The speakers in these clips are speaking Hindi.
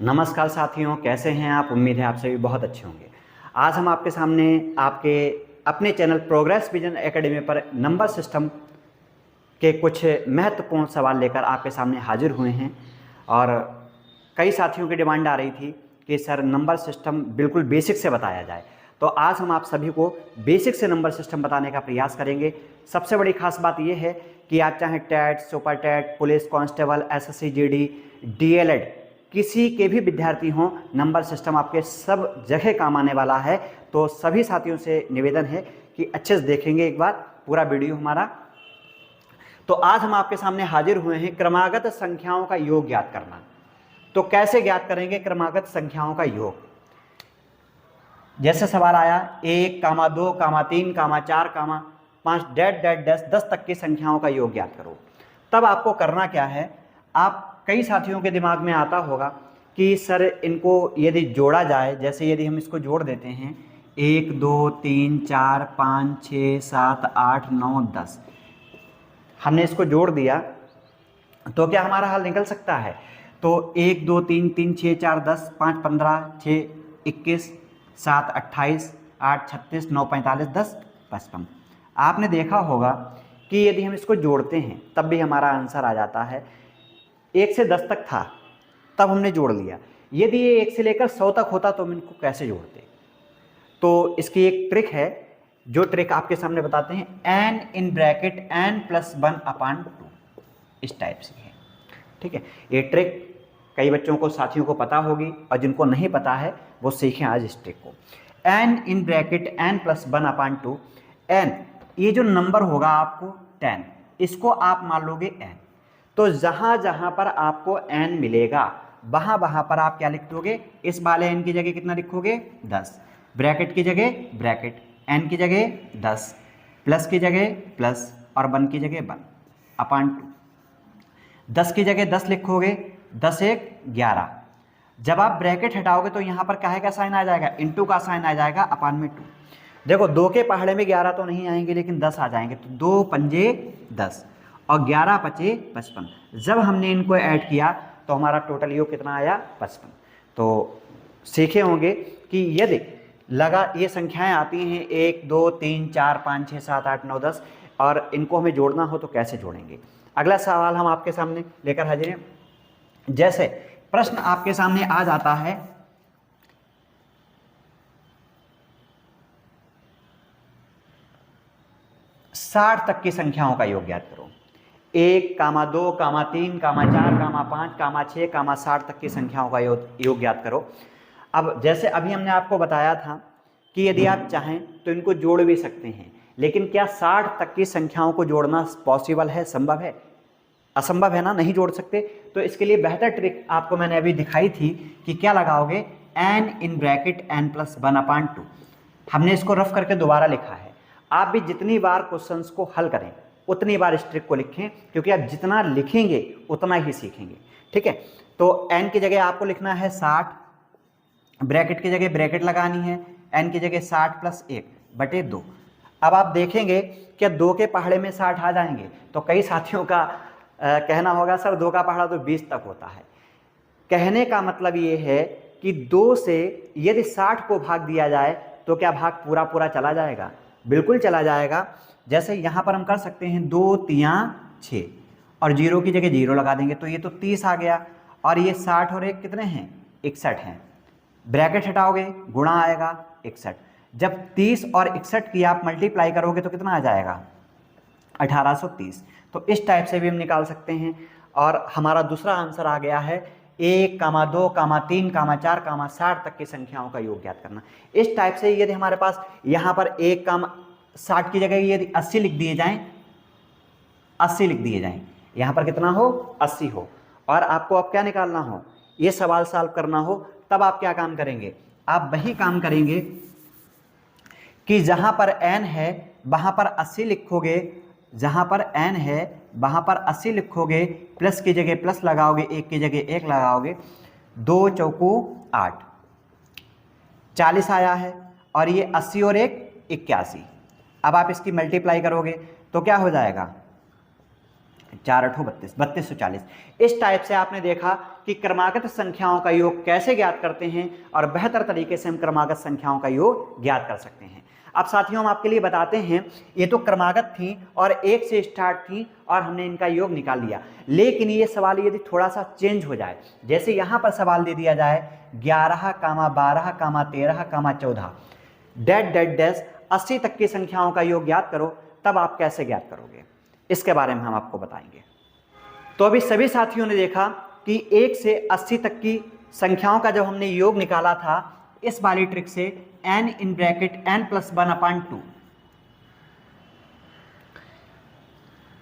नमस्कार साथियों, कैसे हैं आप। उम्मीद है आप सभी बहुत अच्छे होंगे। आज हम आपके सामने आपके अपने चैनल प्रोग्रेस विजन एकेडमी पर नंबर सिस्टम के कुछ महत्वपूर्ण सवाल लेकर आपके सामने हाजिर हुए हैं। और कई साथियों की डिमांड आ रही थी कि सर नंबर सिस्टम बिल्कुल बेसिक से बताया जाए, तो आज हम आप सभी को बेसिक से नंबर सिस्टम बताने का प्रयास करेंगे। सबसे बड़ी खास बात यह है कि आप चाहे TET, super TET, police constable, SSC GD, DElEd किसी के भी विद्यार्थी हों, नंबर सिस्टम आपके सब जगह काम आने वाला है। तो सभी साथियों से निवेदन है कि अच्छे से देखेंगे एक बार पूरा वीडियो हमारा। तो आज हम आपके सामने हाजिर हुए हैं क्रमागत संख्याओं का योग ज्ञात करना। तो कैसे ज्ञात करेंगे क्रमागत संख्याओं का योग। जैसे सवाल आया 1, 2, 3, 4, 5 डैट डैट 10 तक की संख्याओं का योग ज्ञात करो। तब आपको करना क्या है, आप कई साथियों के दिमाग में आता होगा कि सर इनको यदि जोड़ा जाए, जैसे यदि हम इसको जोड़ देते हैं 1, 2, 3, 4, 5, 6, 7, 8, 9, 10, हमने इसको जोड़ दिया तो क्या हमारा हल निकल सकता है। तो 1, 2, 3, 3, 6, 4, 10, 5, 15, 6, 21, 7, 28, 8, 36, 9, 45, 10, 55। आपने देखा होगा कि यदि हम इसको जोड़ते हैं तब भी हमारा आंसर आ जाता है। 1 से 10 तक था तब हमने जोड़ लिया। यदि ये 1 से लेकर 100 तक होता तो हम इनको कैसे जोड़ते। तो इसकी एक ट्रिक है, जो ट्रिक आपके सामने बताते हैं। n इन ब्रैकेट n+1/2 इस टाइप से है, ठीक है। ये ट्रिक कई बच्चों को, साथियों को पता होगी, और जिनको नहीं पता है वो सीखें आज इस ट्रिक को। n in bracket n+1/2, n ये जो नंबर होगा आपको 10, इसको आप मान लोगे n। तो जहां जहां पर आपको n मिलेगा वहां वहां पर आप क्या लिख दोगे, इस वाले n की जगह कितना लिखोगे 10, ब्रैकेट की जगह ब्रैकेट, n की जगह 10, प्लस की जगह प्लस और 1 की जगह 1/2। 10 की जगह 10 लिखोगे, 10 1 11। जब आप ब्रैकेट हटाओगे तो यहाँ पर काहे का साइन आ जाएगा, इंटू का साइन आ जाएगा /2। देखो 2 के पहाड़े में 11 तो नहीं आएंगे लेकिन 10 आ जाएंगे। तो 2 पंजे 10 और 11 पचे 55। जब हमने इनको ऐड किया तो हमारा टोटल योग कितना आया 55। तो सीखे होंगे कि यदि लगा ये संख्याएं आती हैं 1, 2, 3, 4, 5, 6, 7, 8, 9, 10 और इनको हमें जोड़ना हो तो कैसे जोड़ेंगे। अगला सवाल हम आपके सामने लेकर हाजिर हैं। जैसे प्रश्न आपके सामने आ जाता है 60 तक की संख्याओं का योग ज्ञात करो। 1, 2, 3, 4, 5, 6, 60 तक की संख्याओं का योग ज्ञात करो। अब जैसे अभी हमने आपको बताया था कि यदि आप चाहें तो इनको जोड़ भी सकते हैं, लेकिन क्या 60 तक की संख्याओं को जोड़ना पॉसिबल है, संभव है? असंभव है ना, नहीं जोड़ सकते। तो इसके लिए बेहतर ट्रिक आपको मैंने अभी दिखाई थी कि क्या लगाओगे, n इन ब्रैकेट n+1/2। हमने इसको रफ करके दोबारा लिखा है। आप भी जितनी बार क्वेश्चंस को हल करें उतनी बार इस ट्रिक को लिखें, क्योंकि आप जितना लिखेंगे उतना ही सीखेंगे, ठीक है। तो n की जगह आपको लिखना है 60, ब्रैकेट की जगह ब्रैकेट लगानी है, n की जगह 60 + 1/2। अब आप देखेंगे क्या 2 के पहाड़े में 60 आ जाएंगे। तो कई साथियों का कहना होगा सर 2 का पहाड़ा तो 20 तक होता है। कहने का मतलब ये है कि 2 से यदि 60 को भाग दिया जाए तो क्या भाग पूरा पूरा चला जाएगा, बिल्कुल चला जाएगा। जैसे यहाँ पर हम कर सकते हैं 2 3 6 और 0 की जगह 0 लगा देंगे, तो ये तो 30 आ गया। और ये 60 और 1 कितने हैं, 61 हैं। ब्रैकेट हटाओगे गुणा आएगा 61। जब 30 और 61 की आप मल्टीप्लाई करोगे तो कितना आ जाएगा 1830। तो इस टाइप से भी हम निकाल सकते हैं। और हमारा दूसरा आंसर आ गया है 1, 2, 3, 4, 60 तक की संख्याओं का योग ज्ञात करना। इस टाइप से यदि हमारे पास यहाँ पर 1, 60 की जगह यदि 80 लिख दिए जाएं, 80 लिख दिए जाएं, यहाँ पर कितना हो 80 हो, और आपको अब क्या निकालना हो, ये सवाल सॉल्व करना हो, तब आप क्या काम करेंगे, आप वही काम करेंगे कि जहाँ पर n है वहाँ पर 80 लिखोगे, जहाँ पर n है वहाँ पर 80 लिखोगे, प्लस की जगह प्लस लगाओगे, 1 की जगह 1 लगाओगे, 2 चौको 8, 40 आया है। और ये 80 और 1 81। अब आप इसकी मल्टीप्लाई करोगे तो क्या हो जाएगा 4 8 32, 3240। इस टाइप से आपने देखा कि क्रमागत संख्याओं का योग कैसे ज्ञात करते हैं और बेहतर तरीके से हम क्रमागत संख्याओं का योग ज्ञात कर सकते हैं। अब साथियों हम आपके लिए बताते हैं, ये तो क्रमागत थी और 1 से स्टार्ट थी और हमने इनका योग निकाल लिया, लेकिन ये सवाल यदि थोड़ा सा चेंज हो जाए, जैसे यहाँ पर सवाल दे दिया जाए 11, 12, 13, 14 डैट डैट डैश 80 तक की संख्याओं का योग ज्ञात करो, तब आप कैसे ज्ञात करोगे, इसके बारे में हम आपको बताएंगे। तो अभी सभी साथियों ने देखा कि 1 से 80 तक की संख्याओं का जब हमने योग निकाला था इस वाली ट्रिक से n इन ब्रैकेट n+1/2,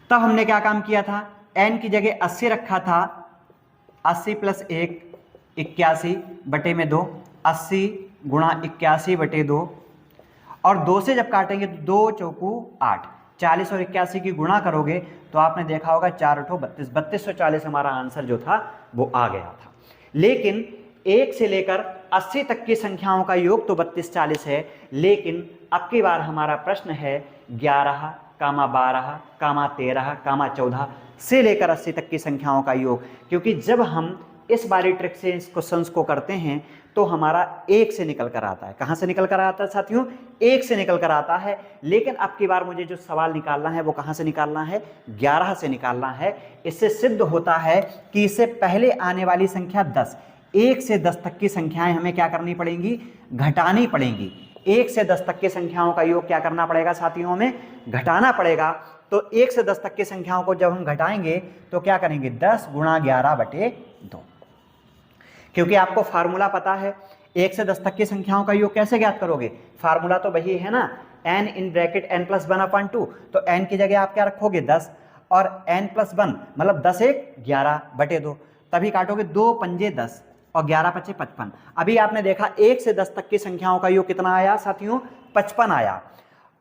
तब हमने क्या काम किया था, n की जगह 80 रखा था, 80 + 1 81 बटे में 2, 80 गुणा 81 बटे 2, और 2 से जब काटेंगे तो 2 चौकू 8, 40 और 81 की गुणा करोगे तो आपने देखा होगा 4 8 32, 3240 हमारा आंसर जो था वो आ गया था। लेकिन 1 से लेकर 80 तक की संख्याओं का योग तो 3240 है, लेकिन अब की बार हमारा प्रश्न है 11, 12, 13, 14 से लेकर 80 तक की संख्याओं का योग, क्योंकि जब हम इस वाली ट्रिक से इस क्वेश्चंस को करते हैं तो हमारा 1 से निकल कर आता है। कहाँ से निकल कर आता है साथियों, 1 से निकल कर आता है। लेकिन अब की बार मुझे जो सवाल निकालना है वो कहाँ से निकालना है, 11 से निकालना है। इससे सिद्ध होता है कि इससे पहले आने वाली संख्या 10, 1 से 10 तक की संख्याएं हमें क्या करनी पड़ेंगी, घटानी पड़ेंगी। 1 से 10 तक की संख्याओं का योग क्या करना पड़ेगा साथियों, में घटाना पड़ेगा। तो 1 से 10 तक की संख्याओं को जब हम घटाएंगे तो क्या करेंगे, 10 गुणा 11 बटे 2, क्योंकि आपको फार्मूला पता है 1 से 10 तक की संख्याओं का योग कैसे ज्ञात करोगे, फार्मूला तो वही है ना, n इन ब्रैकेट n+1/2, तो n की जगह आप क्या रखोगे 10 और n+1 मतलब 10 1 11 बटे 2, तभी काटोगे 2 पंजे 10 और 11 पचे 55। अभी आपने देखा 1 से 10 तक की संख्याओं का योग कितना आया साथियों, 55 आया।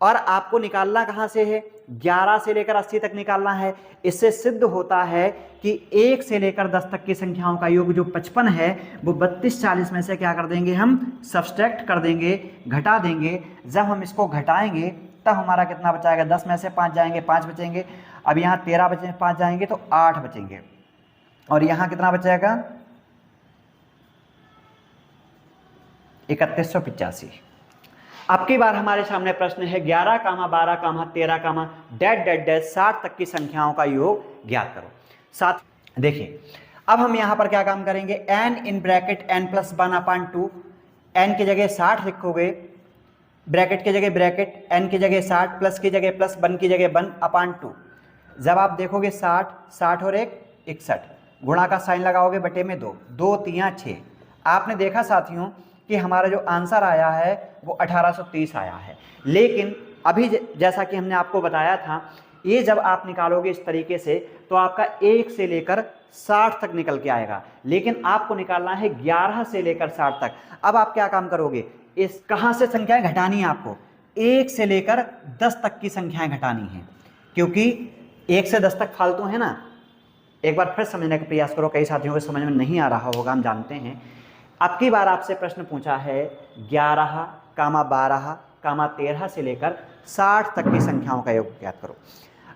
और आपको निकालना कहाँ से है, 11 से लेकर 80 तक निकालना है। इससे सिद्ध होता है कि 1 से लेकर 10 तक की संख्याओं का योग जो 55 है वो 3240 में से क्या कर देंगे, हम सब्सट्रैक्ट कर देंगे, घटा देंगे। जब हम इसको घटाएंगे तब हमारा कितना बचाएगा, 10 में से 5 जाएंगे 5 बचेंगे, अब यहाँ 13 बचे 5 जाएंगे तो 8 बचेंगे, और यहाँ कितना बचेगा 3185। अब की बार हमारे सामने प्रश्न है 11, 12, 13, डैट डैट डैट 60 तक की संख्याओं का योग ज्ञात करो। साथ देखिए अब हम यहां पर क्या काम करेंगे, n in bracket n+1/2, n की जगह 60 लिखोगे, ब्रैकेट की जगह ब्रैकेट, n की जगह 60, प्लस की जगह प्लस, 1 की जगह 1/2। जब आप देखोगे 60, 60 और 1 61, गुणा का साइन लगाओगे बटे में 2, 2 3 6। आपने देखा साथियों कि हमारा जो आंसर आया है वो 1830 आया है। लेकिन अभी जैसा कि हमने आपको बताया था, ये जब आप निकालोगे इस तरीके से तो आपका 1 से लेकर 60 तक निकल के आएगा, लेकिन आपको निकालना है 11 से लेकर 60 तक। अब आप क्या काम करोगे, इस कहाँ से संख्याएं घटानी है आपको, 1 से लेकर 10 तक की संख्याएं घटानी है, क्योंकि 1 से 10 तक फालतू है ना। एक बार फिर समझने का प्रयास करो, कई साथियों को समझ में नहीं आ रहा होगा, हम जानते हैं। अब की बार आपसे प्रश्न पूछा है 11, 12, 13 से लेकर 60 तक की संख्याओं का योग ज्ञात करो।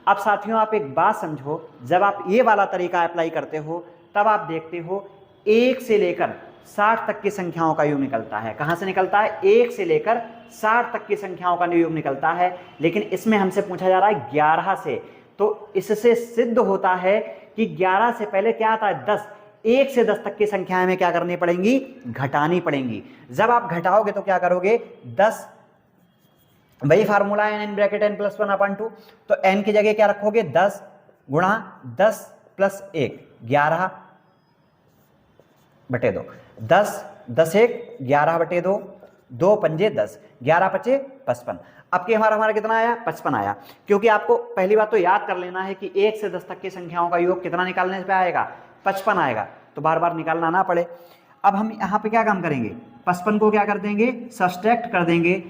अब साथियों आप एक बात समझो, जब आप ये वाला तरीका अप्लाई करते हो तब आप देखते हो 1 से लेकर 60 तक की संख्याओं का योग निकलता है। कहाँ से निकलता है, 1 से लेकर 60 तक की संख्याओं का योग निकलता है, लेकिन इसमें हमसे पूछा जा रहा है 11 से। तो इससे सिद्ध होता है कि 11 से पहले क्या आता है, 10। 1 से 10 तक की संख्याएं में क्या करनी पड़ेंगी, घटानी पड़ेंगी। जब आप घटाओगे तो क्या करोगे, 10, वही फार्मूला है n ब्रैकेट n+1/2, तो n की जगह क्या रखोगे, 10 गुणा 10 + 1 11 बटे 2, 10 10 1 11 बटे 2, 2 पंजे 10, 11 पचे 55। अब कि हमारा कितना आया, 55 आया। क्योंकि आपको पहली बात तो याद कर लेना है कि 1 से 10 तक की संख्याओं का योग कितना निकालने पे आएगा, 55 आएगा, तो बार बार निकालना ना पड़े। अब हम यहाँ पे क्या काम करेंगे, 55 को क्या कर देंगे, सब्सट्रैक्ट कर देंगे,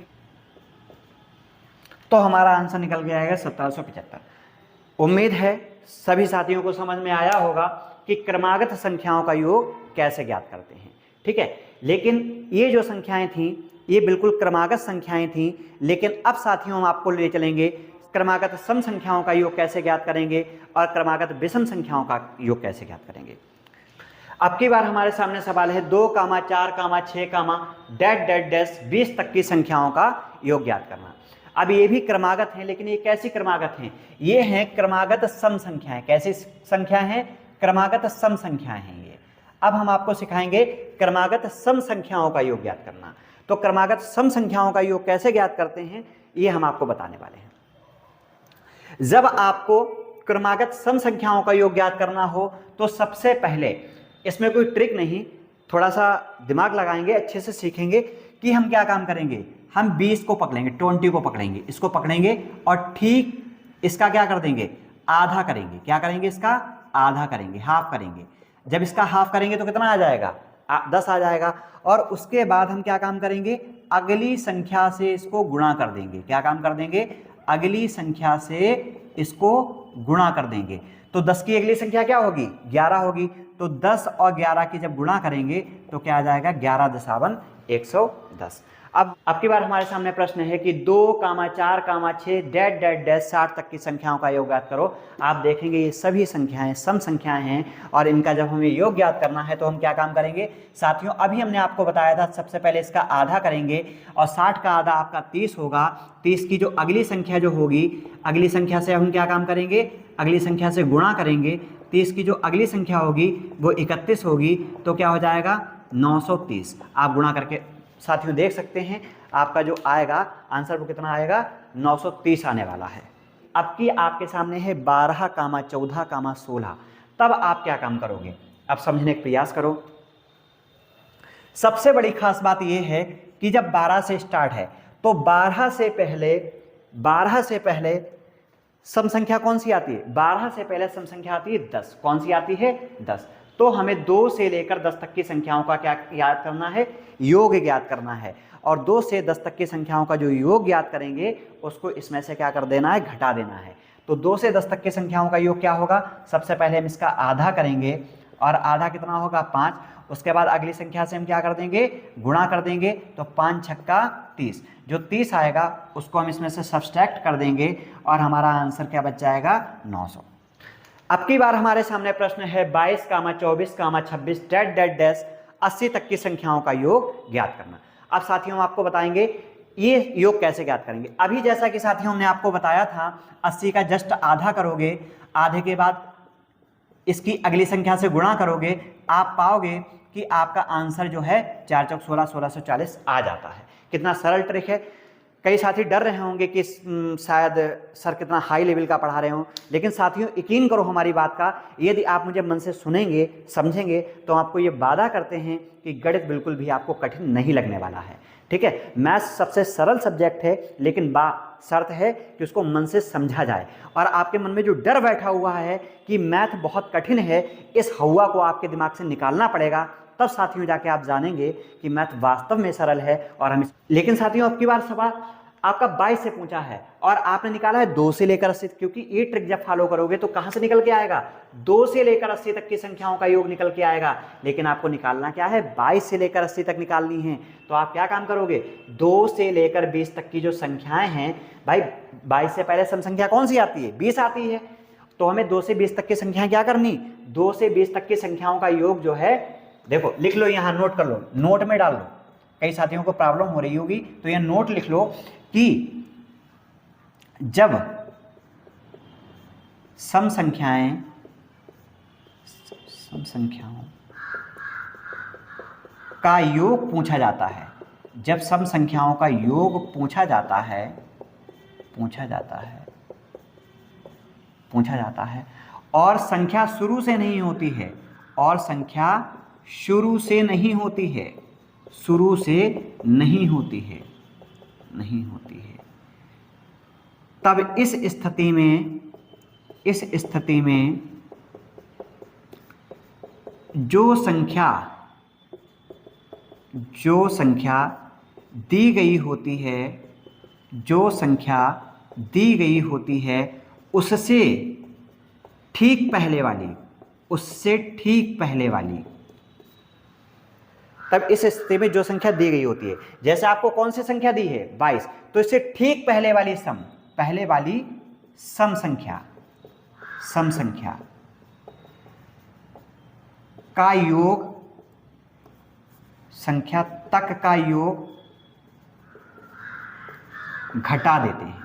तो हमारा आंसर निकल के आएगा 1775। उम्मीद है सभी साथियों को समझ में आया होगा कि क्रमागत संख्याओं का योग कैसे ज्ञात करते हैं। ठीक है, लेकिन ये जो संख्याएं थी ये बिल्कुल क्रमागत संख्याएं थी, लेकिन अब साथियों हम आपको ले चलेंगे क्रमागत सम संख्याओं का योग कैसे ज्ञात करेंगे और क्रमागत विषम संख्याओं का योग कैसे ज्ञात करेंगे। अब की बार हमारे सामने सवाल है 2, 4, 6, डैट डैट डैश 20 तक की संख्याओं का योग ज्ञात करना। अब ये भी क्रमागत हैं, लेकिन ये कैसी क्रमागत हैं? ये हैं क्रमागत सम संख्याएं। कैसी संख्या हैं? क्रमागत सम संख्याएं हैं ये। अब हम आपको सिखाएंगे क्रमागत सम संख्याओं का योग ज्ञात करना। तो क्रमागत सम संख्याओं का योग कैसे ज्ञात करते हैं ये हम आपको बताने वाले हैं। जब आपको क्रमागत सम संख्याओं का योग ज्ञात करना हो तो सबसे पहले, इसमें कोई ट्रिक नहीं, थोड़ा सा दिमाग लगाएंगे, अच्छे से सीखेंगे कि हम क्या काम करेंगे। हम 20 को पकड़ेंगे, 20 को पकड़ेंगे, इसको पकड़ेंगे और ठीक इसका क्या कर देंगे, आधा करेंगे। क्या करेंगे? इसका आधा करेंगे, हाफ करेंगे। जब इसका हाफ करेंगे तो कितना आ जाएगा? 10 आ जाएगा। और उसके बाद हम क्या काम करेंगे, अगली संख्या से इसको गुणा कर देंगे। क्या काम कर देंगे? अगली संख्या से इसको गुणा कर देंगे। तो 10 की अगली संख्या क्या होगी? 11 होगी। तो 10 और 11 की जब गुणा करेंगे तो क्या आ जाएगा? 11 दशावन 110। अब की बार हमारे सामने प्रश्न है कि 2, 4, 6 डैट डैट डैश 60 तक की संख्याओं का योग ज्ञात करो। आप देखेंगे ये सभी संख्याएं सम संख्याएं हैं और इनका जब हमें योग ज्ञात करना है तो हम क्या काम करेंगे साथियों? अभी हमने आपको बताया था, सबसे पहले इसका आधा करेंगे और 60 का आधा आपका 30 होगा। 30 की जो अगली संख्या जो होगी, अगली संख्या से हम क्या काम करेंगे? अगली संख्या से गुणा करेंगे। 30 की जो अगली संख्या होगी वो 31 होगी। तो क्या हो जाएगा? 930। आप गुणा करके साथियों देख सकते हैं आपका जो आएगा आंसर वो कितना आएगा? 930 आने वाला है। अब की आपके सामने है 12, 14, 16। तब आप क्या काम करोगे? अब समझने का प्रयास करो। सबसे बड़ी खास बात यह है कि जब 12 से स्टार्ट है तो 12 से पहले सम संख्या कौन सी आती है? 12 से पहले सम संख्या आती है 10। कौन सी आती है? 10। तो हमें 2 से लेकर 10 तक की संख्याओं का क्या याद करना है? योग ज्ञात करना है। और 2 से 10 तक की संख्याओं का जो योग ज्ञात करेंगे उसको इसमें से क्या कर देना है? घटा देना है। तो 2 से 10 तक की संख्याओं का योग क्या होगा? सबसे पहले हम इसका आधा करेंगे और आधा कितना होगा? 5। उसके बाद अगली संख्या से हम क्या कर देंगे? गुणा कर देंगे। तो 5 छक्का 30। जो 30 आएगा उसको हम इसमें से सब्सट्रैक्ट कर देंगे और हमारा आंसर क्या बच जाएगा? 900। अब की बार हमारे सामने प्रश्न है 22, 24, 26 डैट डैट डैश 80 तक की संख्याओं का योग ज्ञात करना। अब साथियों हम आपको बताएंगे ये योग कैसे ज्ञात करेंगे। अभी जैसा कि साथियों हमने आपको बताया था 80 का जस्ट आधा करोगे, आधे के बाद इसकी अगली संख्या से गुणा करोगे, आप पाओगे कि आपका आंसर जो है 4 चौक 16, 1640 आ जाता है। कितना सरल ट्रिक है। कई साथी डर रहे होंगे कि शायद सर कितना हाई लेवल का पढ़ा रहे हों, लेकिन साथियों यकीन करो हमारी बात का, यदि आप मुझे मन से सुनेंगे समझेंगे तो आपको ये वादा करते हैं कि गणित बिल्कुल भी आपको कठिन नहीं लगने वाला है। ठीक है, मैथ्स सबसे सरल सब्जेक्ट है, लेकिन शर्त है कि उसको मन से समझा जाए। और आपके मन में जो डर बैठा हुआ है कि मैथ बहुत कठिन है, इस हवा को आपके दिमाग से निकालना पड़ेगा। तब साथियों जाके आप जानेंगे कि मैथ वास्तव में सरल है। और हम लेकिन साथियों अब की बार सवाल आपका 22 से पूछा है और आपने निकाला है 2 से लेकर 80, क्योंकि ये ट्रिक जब फॉलो करोगे तो कहां से निकल के आएगा? 2 से लेकर 80 तक की संख्याओं का योग निकल के आएगा। लेकिन आपको निकालना क्या है? 22 से लेकर 80 तक निकालनी है। तो आप क्या काम करोगे? 2 से लेकर 20 तक की जो संख्याएं हैं, भाई 22 से पहले सम संख्या कौन सी आती है? 20 आती है। तो हमें 2 से 20 तक की संख्याएं क्या करनी? 2 से 20 तक की संख्याओं का योग जो है, देखो लिख लो, यहां नोट कर लो, नोट में डाल लो। कई साथियों को प्रॉब्लम हो रही होगी तो यह नोट लिख लो कि जब सम संख्याओं का योग पूछा जाता है, जब सम संख्याओं का योग पूछा जाता है और संख्या शुरू से नहीं होती है, और संख्या शुरू से नहीं होती है, तब इस स्थिति में जो संख्या दी गई होती है, उससे ठीक पहले वाली, तब इस स्थिति में जो संख्या दी गई होती है, जैसे आपको कौन सी संख्या दी है? 22, तो इससे ठीक पहले वाली सम संख्या का योग, संख्या तक का योग घटा देते हैं,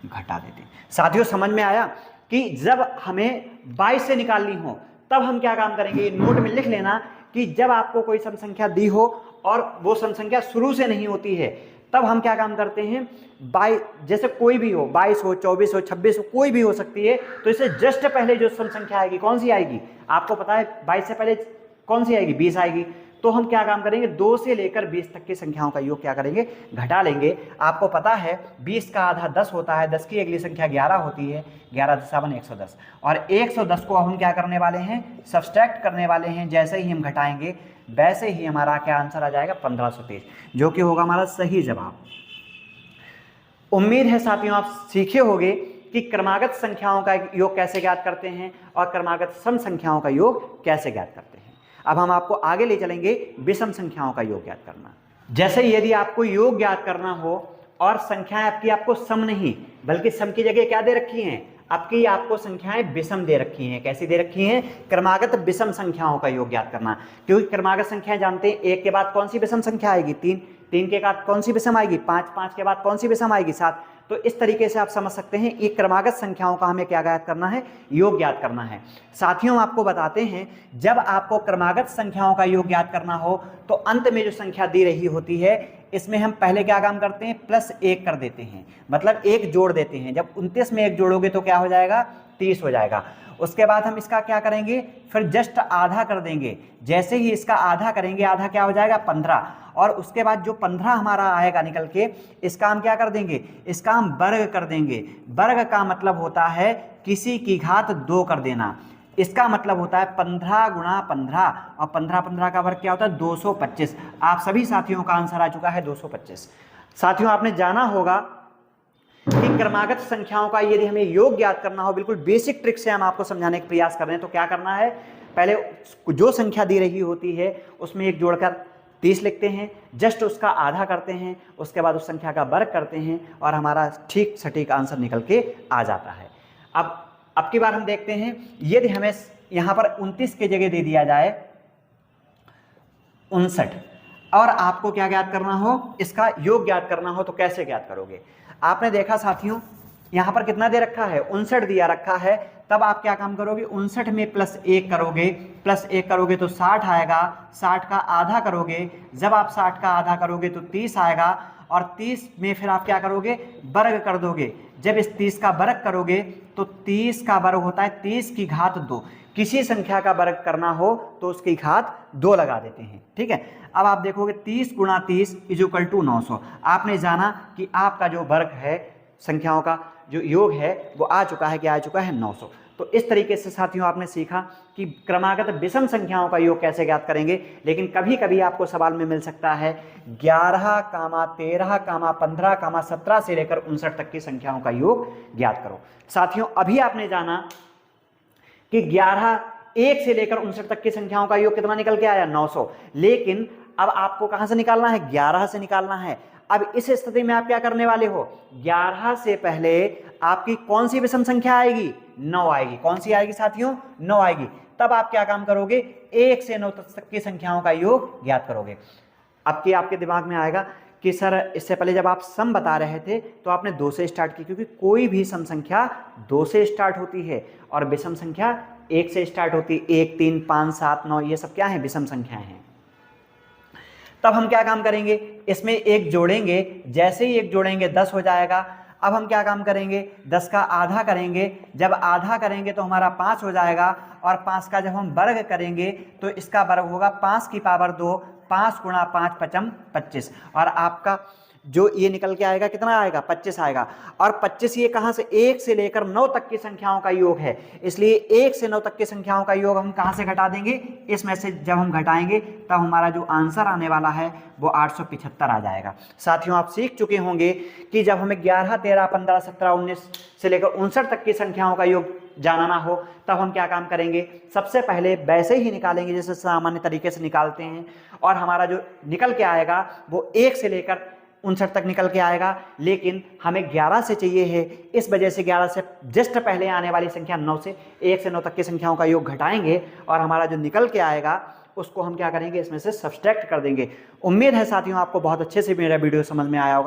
घटा देते हैं। साथियों समझ में आया कि जब हमें 22 से निकालनी हो तब हम क्या काम करेंगे, नोट में लिख लेना कि जब आपको कोई सम संख्या दी हो और वो सम संख्या शुरू से नहीं होती है तब हम क्या काम करते हैं, 22 जैसे कोई भी हो, 22 हो, 24 हो, 26 हो, कोई भी हो सकती है, तो इससे जस्ट पहले जो सम संख्या आएगी कौन सी आएगी, आपको पता है 22 से पहले कौन सी आएगी, 20 आएगी। तो हम क्या काम करेंगे, 2 से लेकर 20 तक की संख्याओं का योग क्या करेंगे, घटा लेंगे। आपको पता है 20 का आधा 10 होता है, 10 की अगली संख्या 11 होती है, 11 × 7 110, और 110 को हम क्या करने वाले हैं, सब्सट्रैक्ट करने वाले हैं। जैसे ही हम घटाएंगे वैसे ही हमारा क्या आंसर आ जाएगा, 1523, जो कि होगा हमारा सही जवाब। उम्मीद है साथियों आप सीखे होंगे कि क्रमागत संख्याओं का योग कैसे ज्ञात करते हैं और क्रमागत सम संख्याओं का योग कैसे ज्ञात करते हैं। अब हम आपको आगे ले चलेंगे विषम संख्याओं का योग ज्ञात करना। जैसे यदि आपको योग ज्ञात करना हो और संख्याएं आपको सम नहीं बल्कि सम की जगह क्या दे रखी हैं, आपको संख्याएं विषम दे रखी हैं। कैसी दे रखी हैं, क्रमागत विषम संख्याओं का योग ज्ञात करना। क्योंकि क्रमागत संख्याएं जानते हैं, 1 के बाद कौन सी विषम संख्या आएगी, 3, 3 के बाद कौन सी विषम आएगी, 5, 5 के बाद कौन सी विषम आएगी, 7। तो इस तरीके से आप समझ सकते हैं ये क्रमागत संख्याओं का हमें क्या ज्ञात करना है, योग ज्ञात करना है। साथियों आपको बताते हैं, जब आपको क्रमागत संख्याओं का योग ज्ञात करना हो तो अंत में जो संख्या दी रही होती है इसमें हम पहले क्या काम करते हैं, +1 कर देते हैं, मतलब 1 जोड़ देते हैं। जब 29 में 1 जोड़ोगे तो क्या हो जाएगा, 30 हो जाएगा। उसके बाद हम इसका क्या करेंगे, फिर जस्ट आधा कर देंगे। जैसे ही इसका आधा करेंगे, आधा क्या हो जाएगा, 15, और उसके बाद जो 15 हमारा आएगा निकल के, इसका हम क्या कर देंगे, इसका हम वर्ग कर देंगे। वर्ग का मतलब होता है किसी की घात 2 कर देना। इसका मतलब होता है 15 × 15, और 15 15 का वर्ग क्या होता है, 225। आप सभी साथियों का आंसर आ चुका है 225। साथियों आपने जाना होगा कि क्रमागत संख्याओं का यदि हमें योग ज्ञात करना हो, बिल्कुल बेसिक ट्रिक से हम आपको समझाने का प्रयास कर रहे हैं, तो क्या करना है, पहले जो संख्या दी रही होती है उसमें 1 जोड़कर 30 लिखते हैं, जस्ट उसका आधा करते हैं, उसके बाद उस संख्या का वर्ग करते हैं और हमारा ठीक सटीक आंसर निकल के आ जाता है। अब की बार हम देखते हैं, यदि हमें यहाँ पर 29 की जगह दे दिया जाए 59 और आपको क्या ज्ञात करना हो, इसका योग ज्ञात करना हो, तो कैसे ज्ञात करोगे। आपने देखा साथियों यहाँ पर कितना दे रखा है, 59 दिया रखा है। तब आप क्या काम करोगे, 59 में +1 करोगे, +1 करोगे तो 60 आएगा, 60 का आधा करोगे, जब आप 60 का आधा करोगे तो 30 आएगा, और 30 में फिर आप क्या करोगे, वर्ग कर दोगे। जब इस 30 का वर्ग करोगे तो 30 का वर्ग होता है 30 की घात 2। किसी संख्या का वर्ग करना हो तो उसकी घात 2 लगा देते हैं, ठीक है। अब आप देखोगे 30 × 30 = 900। आपने जाना कि आपका जो वर्ग है, संख्याओं का जो योग है वो आ चुका है, क्या आ चुका है, 900। तो इस तरीके से साथियों आपने सीखा कि क्रमागत विषम संख्याओं का योग कैसे ज्ञात करेंगे। लेकिन कभी कभी आपको सवाल में मिल सकता है 11, 13, 15, 17 से लेकर 59 तक की संख्याओं का योग ज्ञात करो। साथियों अभी आपने जाना कि 11, 1 से लेकर 59 तक की संख्याओं का योग कितना निकल के आया, 900। लेकिन अब आपको कहां से निकालना है, 11 से निकालना है। अब इस स्थिति में आप क्या करने वाले हो, 11 से पहले आपकी कौन सी विषम संख्या आएगी, 9 आएगी। कौन सी आएगी साथियों, 9 आएगी। तब आप क्या काम करोगे, 1 से 9 तक की संख्याओं का योग ज्ञात करोगे। अब की आपके दिमाग में आएगा कि सर इससे पहले जब आप सम बता रहे थे तो आपने 2 से स्टार्ट की, क्योंकि कोई भी सम संख्या 2 से स्टार्ट होती है और विषम संख्या 1 से स्टार्ट होती है। 1, 3, 5, 7, 9 ये सब क्या है, विषम संख्याएं हैं। तब हम क्या काम करेंगे, इसमें 1 जोड़ेंगे, जैसे ही 1 जोड़ेंगे 10 हो जाएगा। अब हम क्या काम करेंगे, 10 का आधा करेंगे, जब आधा करेंगे तो हमारा 5 हो जाएगा, और 5 का जब हम वर्ग करेंगे तो इसका वर्ग होगा 5 की पावर 2, 5 × 5 = 25, और आपका जो ये निकल के आएगा कितना आएगा, 25 आएगा। और 25 ये कहाँ से, 1 से लेकर 9 तक की संख्याओं का योग है, इसलिए 1 से 9 तक की संख्याओं का योग हम कहाँ से घटा देंगे, इसमें से जब हम घटाएंगे तब हमारा जो आंसर आने वाला है वो 875 आ जाएगा। साथियों आप सीख चुके होंगे कि जब हमें 11, 13, 15, 17, 19 से लेकर 59 तक की संख्याओं का योग जानना हो तब हम क्या काम करेंगे, सबसे पहले वैसे ही निकालेंगे जैसे सामान्य तरीके से निकालते हैं, और हमारा जो निकल के आएगा वो 1 से लेकर 59 तक निकल के आएगा, लेकिन हमें 11 से चाहिए है। इस वजह से 11 से जस्ट पहले आने वाली संख्या 9 से 1 से 9 तक की संख्याओं का योग घटाएंगे और हमारा जो निकल के आएगा उसको हम क्या करेंगे, इसमें से सब्सट्रैक्ट कर देंगे। उम्मीद है साथियों आपको बहुत अच्छे से मेरा वीडियो समझ में आया होगा।